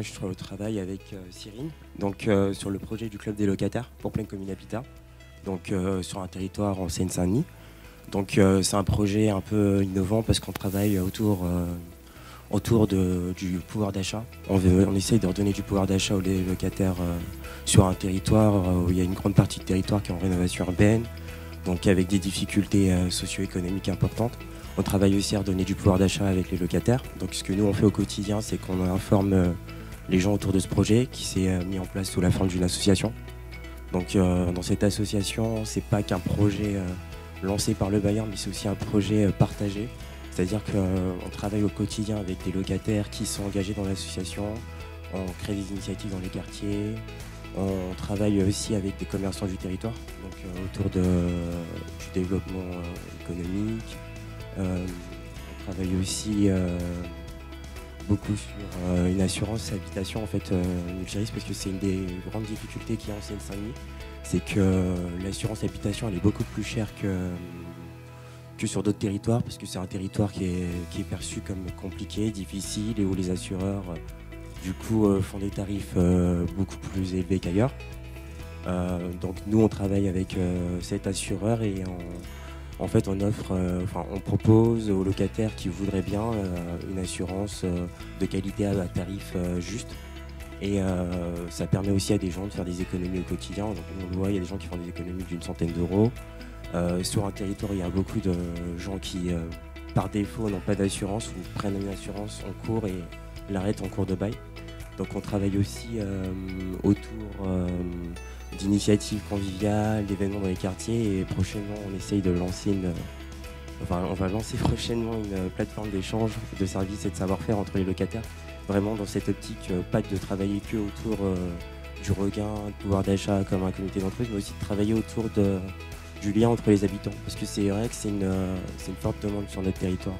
je travaille avec Cyrine, donc sur le projet du club des locataires pour Pleine Commune Habitat, donc sur un territoire en Seine-Saint-Denis. Donc c'est un projet un peu innovant parce qu'on travaille autour du pouvoir d'achat. On essaye de redonner du pouvoir d'achat aux locataires sur un territoire où il y a une grande partie du territoire qui est en rénovation urbaine, donc avec des difficultés socio-économiques importantes. On travaille aussi à redonner du pouvoir d'achat avec les locataires. Donc ce que nous on fait au quotidien, c'est qu'on informe les gens autour de ce projet qui s'est mis en place sous la forme d'une association. Donc dans cette association, c'est pas qu'un projet lancé par le bailleur, mais c'est aussi un projet partagé. C'est-à-dire qu'on travaille au quotidien avec des locataires qui sont engagés dans l'association, on crée des initiatives dans les quartiers, on travaille aussi avec des commerçants du territoire, donc autour du développement économique. On travaille aussi beaucoup sur une assurance habitation en fait multirisque, parce que c'est une des grandes difficultés qu'il y a en Seine-Saint-Denis, c'est que l'assurance habitation elle est beaucoup plus chère que sur d'autres territoires, parce que c'est un territoire qui est perçu comme compliqué, difficile, et où les assureurs du coup font des tarifs beaucoup plus élevés qu'ailleurs. Donc nous on travaille avec cet assureur et en fait on propose aux locataires qui voudraient bien une assurance de qualité à tarif juste. Et ça permet aussi à des gens de faire des économies au quotidien. Donc on le voit, il y a des gens qui font des économies d'une centaine d'euros. Sur un territoire, il y a beaucoup de gens qui, par défaut, n'ont pas d'assurance ou prennent une assurance en cours et l'arrêtent en cours de bail. Donc on travaille aussi autour d'initiatives conviviales, d'événements dans les quartiers, et prochainement on essaye de lancer on va lancer prochainement une plateforme d'échange de services et de savoir-faire entre les locataires. Vraiment dans cette optique, pas de travailler que autour du regain de pouvoir d'achat comme un comité d'entreprise, mais aussi de travailler autour du lien entre les habitants, parce que c'est vrai que c'est une forte demande sur notre territoire.